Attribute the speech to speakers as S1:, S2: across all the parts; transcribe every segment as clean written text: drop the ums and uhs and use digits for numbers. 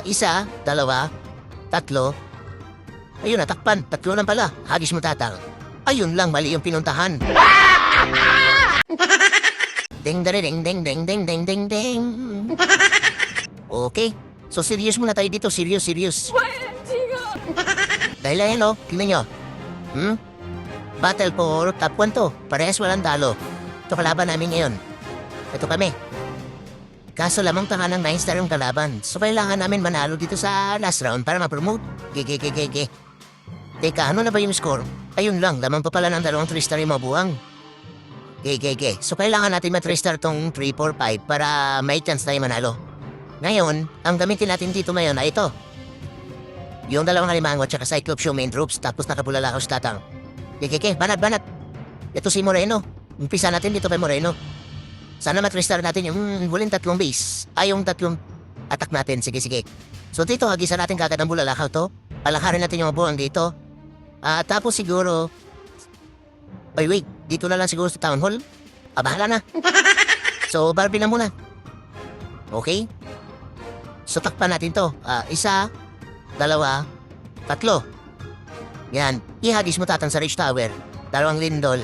S1: Isa, dalawa, tatlo. Ayun, natakpan. Tatlo lang pala. Hagis mo tatang. Ayun lang, mali yung pinuntahan. Ding ding ding ding ding ding ding ding. Okay. So serious muna tayo dito. Serious. Dahil ayan o, tingnan nyo. Battle for top 1 to. Parehas walang talo. Ito kalaban namin ngayon. Ito kami. Kaso lamang tanga ng 9-star yung kalaban. So kailangan namin manalo dito sa last round para ma-promote. Gege. Teka, ano na ba yung score? Ayun lang, lamang pa pala ng 3-star yung mabuhang. Gege. So kailangan natin ma-3-star tong 3, 4, 5 para may chance tayo manalo. Ngayon, ang gamitin natin dito ngayon ay ito. Yung dalawang halimango at saka Cyclops yung main troops tapos nakapulala ako sa tatang. Gege, banat. Ito si Moreno. Umpisa natin dito kay Moreno. Sana ma-3-star natin yung huling tatlong base. Yung tatlong attack natin. Sige. So dito, hagisa natin kagad ang bulalakaw to. Palakarin natin yung mabuhang dito. Tapos siguro... wait. Dito na lang siguro sa town hall. Bahala na. So, Barbie na muna. Okay? So, takpan natin to. Isa, dalawa, tatlo. Yan. Ihagis mo tatang sa Ridge Tower. Dalawang lindol.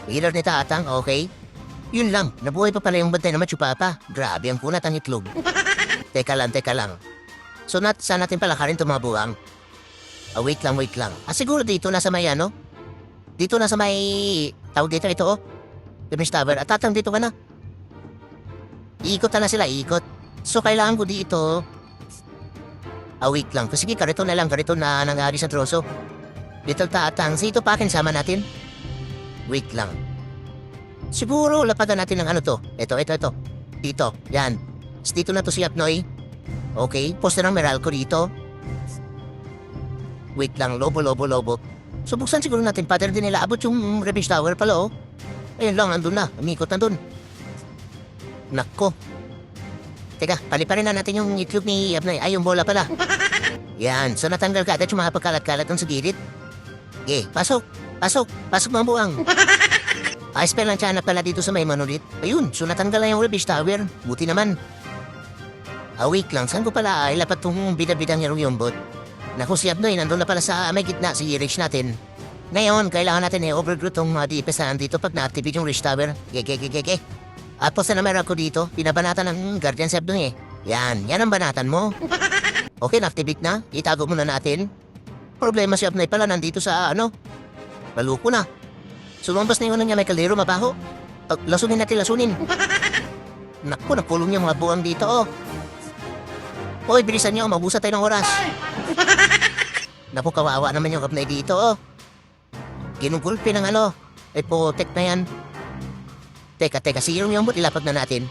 S1: Healer ni tatang, okay? Yun lang. Nabuhay pa pala yung bantay na matsupapa. Grabe ang kunat ang itlog. Teka lang. So, saan natin palakarin ito mga buwang? Wait lang. Siguro dito nasa may ano? Dito nasa may... tawag dito, ito Ridge Tower. At tatang dito ka na. Iikot na sila, iikot. So, kailangan ko dito... wait lang. Sige, karito na nangyari sa troso. Little tatang, sito pa akin sama natin. Wait lang. Siguro, lapagan natin ng ano to. Ito. Dito, yan. Dito na to si Apnoy. Okay, poster ng Meralco dito. Wait lang, lobo. So, buksan siguro natin, pattern din nila. Abot yung Ridge Tower pala, Ayun lang, nandun na. Umikot na dun. Nako. Teka, paliparin na natin yung itlog ni Apnoy. Yung bola pala. Yan, so natanggal ka agad yung mga pagkalat-kalat dun sa gilid. Pasok mga buwang. Spell lang siya na pala dito sa may manulit. Ayun, so natanggal na yung Ridge Tower. Buti naman. Wait lang, saan ko pala ilapat tong bidang yung bot? Naku, si Apnoy, nandun na pala sa may gitna, si Ridge natin. Ngayon, kailangan natin overgrow tong DPS dito pag na-activate yung Ridge Tower. Gege. At po sa namera ko dito, pinabanatan ng Guardian Seb dun Yan ang banatan mo. Okay, na-activate na. Itago muna natin. Problema si Apnoy pala nandito sa maluko na. Sumambas na yung niya may kaldero mabaho. Lasunin natin. Naku, nakulong yung mga buwang dito Hoy, bilisan niyo, mabusa tayo ng oras. Naku, kawawa naman yung Apnoy dito Ginugulpi ng protect na yan. Teka, si yung bot ilapag na natin.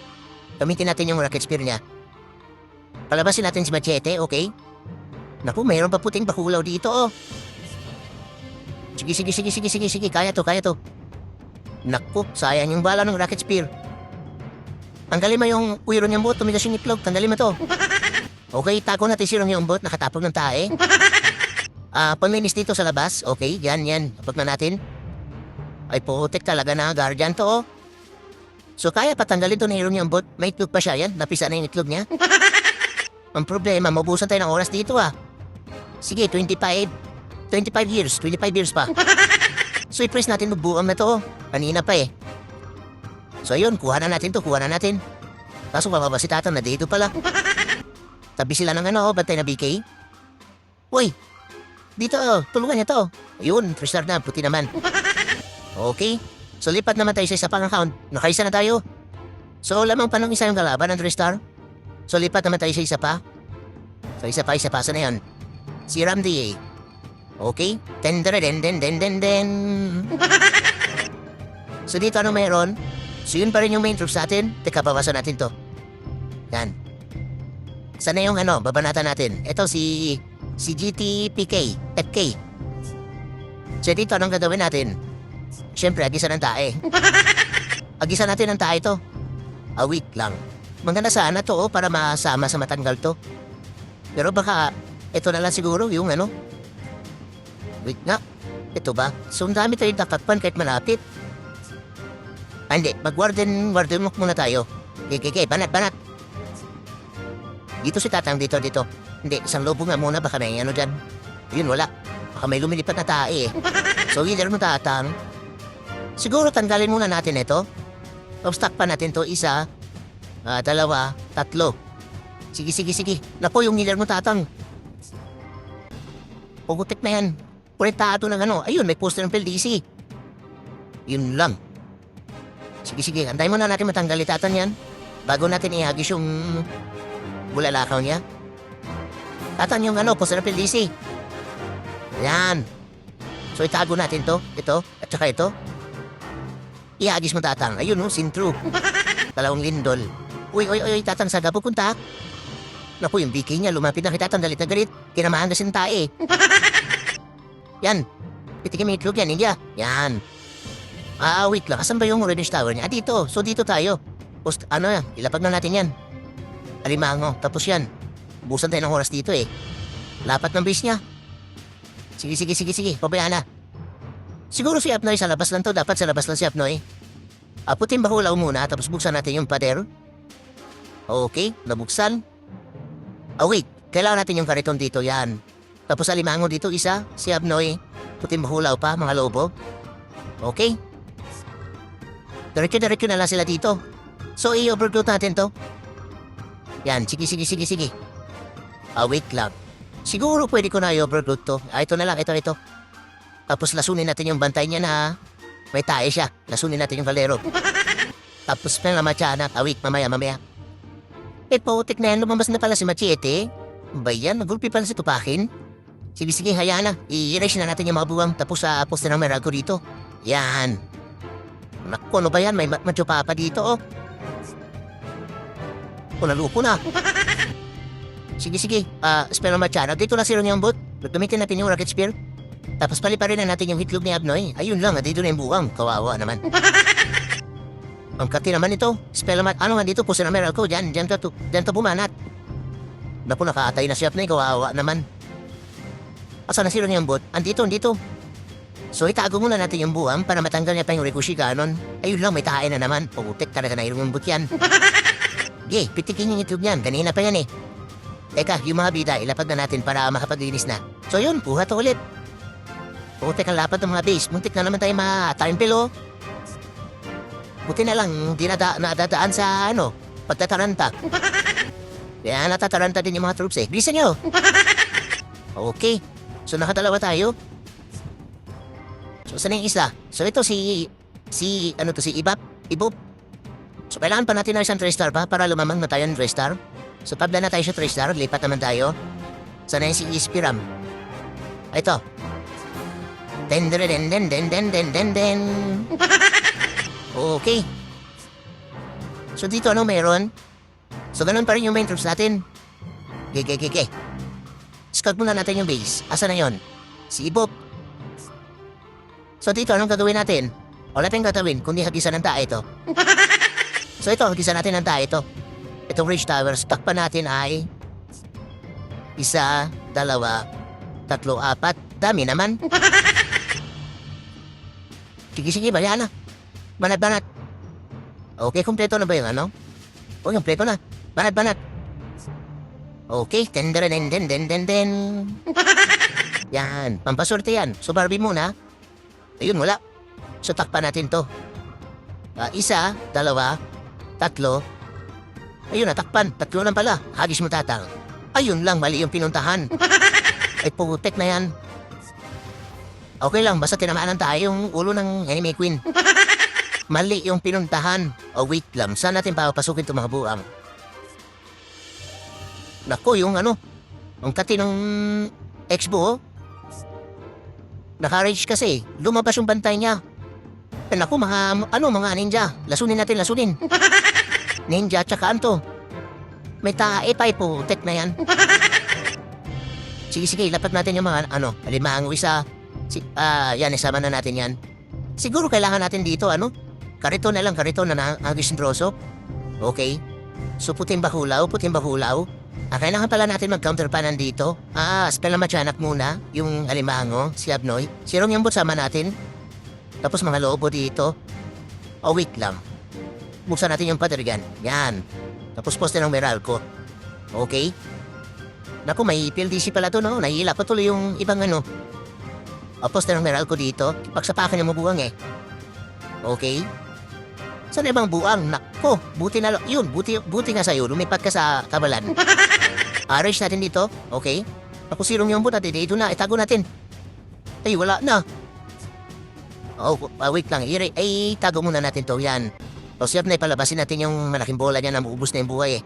S1: Gamitin natin yung rocket spear niya. Palabasin natin si Machete, okay? Naku, mayroon pa puting bakulaw dito Sige, kaya to. Naku, sayang yung bala ng rocket spear. Tanggalin mo yung uiro niyang bot, tumigas yung itlog, tanggalin mo to. Okay, tago natin si yung bot, nakatapog ng tae. Panlinis dito sa labas, okay, yan, tapos na natin. Protect talaga na, guardian to So kaya patanggalin to na yung bot, may itlog pa siya yan, napisa na yung itlog niya. Ang problema, mabusan tayo ng oras dito Sige, 25 years pa. So i-press natin bubuang na to kanina pa So ayun, kuha na natin. Kaso mababa si tatang na dito pala. Tabi sila ng bantay na BK. Uy, dito tulungan niya to. Ayun, 3-star na, puti naman. Okay, so lipat naman tayo sa isa pang account. Nakaisa na tayo. So lamang pa ng isa yung kalaban ng 3-star. So lipat naman tayo sa isa pa. So isa pa, saan na yan? Si Ramdi Okay, den. So dito meron? So yun pa rin yung main troops natin. Teka, bawasan natin to. Yan. Sana yung babanatan natin. Ito si GTPK, FK. So dito, anong gagawin natin? Siyempre, agisan ng tae. Agisan natin ng tae to. Wait lang. Maganda sana to para masama sa matanggal to. Pero baka, ito na lang siguro yung Wait nga. Ito ba? So, ang dami tayong tatakpan kahit malapit. Hindi, mag-warden walk muna tayo. Banat. Dito si Tatang, dito. Hindi, isang lobo nga muna, baka may ano dyan. Yun, wala. Baka may lumilipat na tae eh. So, leader mo Tatang. Siguro tanggalin muna natin ito. Tapos takpan natin to, isa, dalawa, tatlo. Sige. Naku, yung leader mo Tatang. Pugutik na yan. Kulitato ng ano. Ayun, may poster ng PLDC. Yun lang. Sige, antayin muna natin matanggal itatan yan. Bago natin ihagis yung bulalakaw niya. Tatan yung ano, poster ng PLDC. Yan. So itago natin to, ito, at saka ito. Ihagis mo Tatang. Ayun no, sin-through. Dalawang lindol. Uy, Tatang, saga pupunta. Naku, yung BK niya, lumapit na kay Tatang, galit na galit. Kinamahan na sintae. Yan. Pitikin mo itlog yan, India. Yan. Wait lang. Asan ba yung orange tower niya? Dito. So, dito tayo. Post, ilapag na natin yan. Alimango. Tapos yan. Busan tayo ng oras dito eh. Lapat ng base niya. Sige. Pabayaan na. Siguro si Apnoy sa labas lang to. Dapat sa labas lang si Apnoy. Putin bahulaw muna. Tapos buksan natin yung pader. Okay. Nabuksan. Wait. Kailangan natin yung kariton dito. Yan. Tapos alimango dito isa. Si Apnoy. Putin bahulaw pa. Mga lobo. Okay. Diretso na lang sila dito. So, i-overload natin to. Yan, sige. Wait lang. Siguro pwede ko na i-overload to. Ito na lang, ito. Tapos lasunin natin yung bantay niya na may tae siya. Lasunin natin yung kalero. Tapos pa na matyanak. Wait, mamaya. Putik na yan. Lumabas na pala si Machete. Bayan, nagulpi pala si Tupakin. Sige, hayaan na. I-erase na natin yung mga buwang. Tapos sa poste ng Merago dito. Yan. Naku, ano ba yan? May madyo pa dito, oh. Nalupo na. Sige. Spell ng matyanak. Dito na si Ron bot. Gamitin natin yung rocket spear. Tapos paliparin na natin yung hitlog ni Abnoy. Ayun lang, dito na yung buwang. Kawawa naman. Ang kati naman ito. Spell mat. Ano nga dito po sa nameral ko? Diyan to bumanat. Naku, nakaatay na si Abnoy. Kawawa naman. Asa na si Ron bot? Andito. So itago muna natin yung buwang para matanggal niya pa yung Rikushi Cannon. Ayun lang, may tae na naman. Putik talaga na yung bot yan. Pitikin yung itlog yan. Kanina pa yan eh. Teka, yung mga bida, ilapag na natin para makapaglinis na. So yun, buhat ulit. Putik ang lapad ng mga base. Muntik na naman tayo ma-timepil oh. Buti na lang, di nadadaan sa pagtataranta. Kaya natataranta din yung mga troops eh. Bilisan nyo! Okay. So nakadalawa tayo. So saan yung isa? So ito si Ibop. So kailangan pa natin na isang 3-star pa para lumamang na tayo ng 3-star. So pabla na tayo sa 3-star, lipat naman tayo. Sana yung si Ispiram. Ito. Den. Okay. So dito meron? So ganun pa rin yung main troops natin. Okay. Scout muna natin yung base. Asa na yon? Si Ibop. So dito, anong gagawin natin? Wala tayong gagawin, kundi hagisan ng tae ito. So ito, hagisan natin ng tae ito. Itong ridge towers, takpan natin ay 1, 2, 3, 4. Dami naman. Sige, bayan na. Banat. Okay, kompleto na ba yung ano? Kompleto na. Banat. Okay, den. Yan, pampasorte yan. So Barbie muna. Ayun, wala. So, takpan natin to. 1, 2, 3. Ayun na, takpan. 3 lang pala. Hagis mo Tatang. Ayun lang, mali yung pinuntahan. Ay, putek na yan. Okay lang, basta tinamaan tayo yung ulo ng enemy queen. Mali yung pinuntahan. Wait lang. Saan natin papasukin itong mga buang? Naku, yung ang kati ng Expo, naka-rage kasi. Lumabas yung bantay niya. Naku, mga ninja. Lasunin natin. Ninja, tsaka anto. May tae pa po. Tek na yan. Sige, lapat natin yung mga, alimango isa. Yan, isama na natin yan. Siguro kailangan natin dito, kariton na agis ng troso. Okay. So, puting bahulaw. Kailangan pala natin mag-counter pa nandito. Spell na matyanak muna. Yung alimango, si Abnoy. Si Rong yung sama natin. Tapos mga lobo dito. Wait lang. Buksan natin yung padergan. Yan. Tapos poste ng Meralco. Okay? Naku, may PLDC pala to, no? Nahihila pa tuloy yung ibang ano. Poster ng meral ko dito. Pagsapakan niya mo buwang eh. Okay? Saan ibang buwang? Nako, buti na yun, buti nga sa'yo. Lumipat ka sa kabalan. Arrange natin dito. Okay? Ako silong yung buta, dito na. Itago natin. Ay, wala na. Wait lang. Tago muna natin to. Yan. Siyap na ipalabasin natin yung malaking bola niya na maubos na yung buhay eh.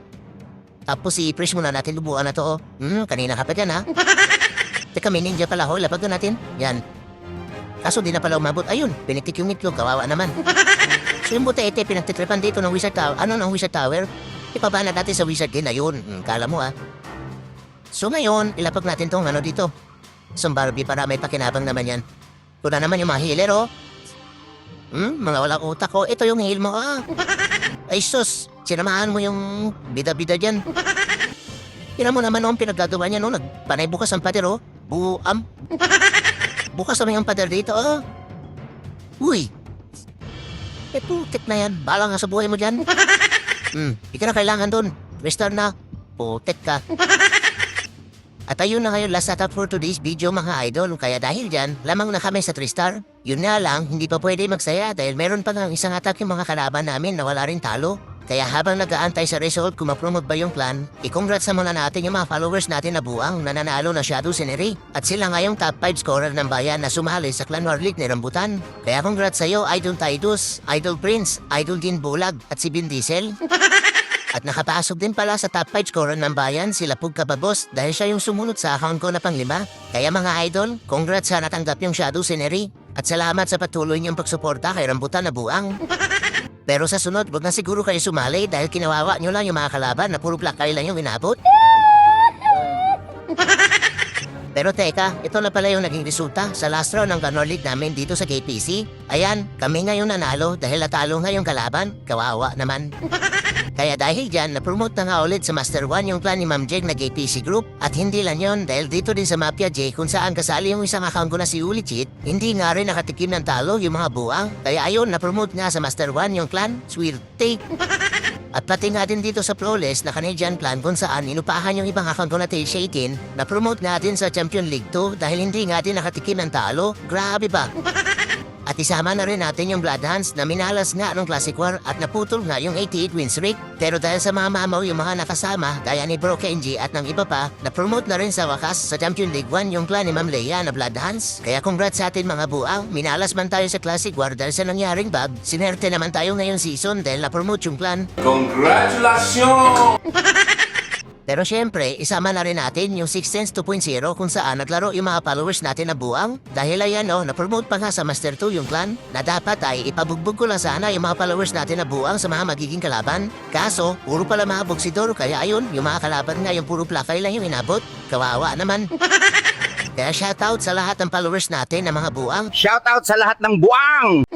S1: Tapos i-press muna natin lubuan na to. Kanina ka pa dyan ha. Teka, may ninja pala ho. Lapag natin. Yan. Kaso di na pala umabot. Ayun, pinitik yung itlog. Kawawa naman. So yung buta ete, pinagtitripan dito ng Wizard Tower. Ano ng Wizard Tower? Ipabana natin sa Wizard din. Ayun, kala mo ha. So ngayon, ilapag natin tong ano dito. Isang Barbie para may pakinabang naman yan. Ito na naman yung mga healer oh. Mga walang utak oh. Ito yung heal mo ah. Ay sus, sinamahan mo yung bida-bida dyan. Tira mo naman ang pinaggagawa niya no. Nagpanay bukas ang pader oh. Bukas naman yung pader dito oh. Uy. Putik na yan. Bahala nga sa buhay mo dyan. Di ka na kailangan dun. Restart na. Putik ka. At ayun na ngayon last setup for today's video mga idol. Kaya dahil dyan, lamang na kami sa 3-star. Yun nga lang, hindi pa pwede magsaya dahil meron pa ng isang attack yung mga kalaban namin na wala rin talo. Kaya habang nag-aantay sa result kung ma-promote ba yung clan, i-congrats muna natin yung mga followers natin na buang na nanalo na Shadow Scenery. At sila nga yung top 5 scorer ng bayan na sumali sa Clan War League ni Rambutan. Kaya congrats sa'yo Idol Tidus, Idol Prince, Idol Din Bulag at si Vin Diesel. At nakapasok din pala sa top 5 scorer ng bayan sila Pug Kababos dahil siya yung sumunod sa account ko na pang-5. Kaya mga idol, congrats sa natanggap yung Shadow Scenery. At salamat sa patuloy niyong pagsuporta kay Rambutan na buang. Pero sa sunod, wag na siguro kayo sumali dahil kinawawa nyo lang yung mga kalaban na puro black lang yung inabot. Pero teka, ito na pala yung naging resulta sa last round ng Clan War League namin dito sa KPC. Ayan, kami ngayon nanalo dahil natalo nga yung kalaban. Kawawa naman. Kaya dahil dyan, na-promote na nga ulit sa Master 1 yung clan ni Ma'am Jeg na KPC Group. At hindi lang yun, dahil dito din sa Mafia J kung saan kasali yung isang account ko na si Ulichit, hindi nga rin nakatikim ng talo yung mga buang. Kaya ayun, na-promote nga sa Master 1 yung clan, Swerte. At pati nga din dito sa Flawless na Canadian clan kung saan inupahan yung ibang account ko na Tail 18, na-promote nga din sa Champion League 2 dahil hindi nga din nakatikim ng talo. Grabe ba? At isama na rin natin yung Blood Hands na minalas nga nung Classic War at naputol nga yung 88 win streak. Pero dahil sa mga mamaw yung mga nakasama, gaya ni Bro Kenji at ng iba pa, na-promote na rin sa wakas sa Champion League 1 yung clan ni Ma'am Leia na Blood Hands. Kaya congrats sa atin mga buang, minalas man tayo sa Classic War dahil sa nangyaring bug, sinerte naman tayo ngayong season dahil na-promote yung clan.
S2: Congratulations!
S1: Pero syempre, isama na rin natin yung 6 Sense 2.0 kung saan naglaro yung mga followers natin na buang. Dahil ayan na-promote pa nga sa Master 2 yung clan na dapat ay ipabugbog ko lang sana yung mga followers natin na buang sa mga magiging kalaban. Kaso, puro pala mga boksidor kaya ayun, yung mga kalaban nga yung puro plakay lang yung inabot. Kawawa naman. Kaya shoutout sa lahat ng followers natin na mga buang.
S2: Shoutout sa lahat ng buwang!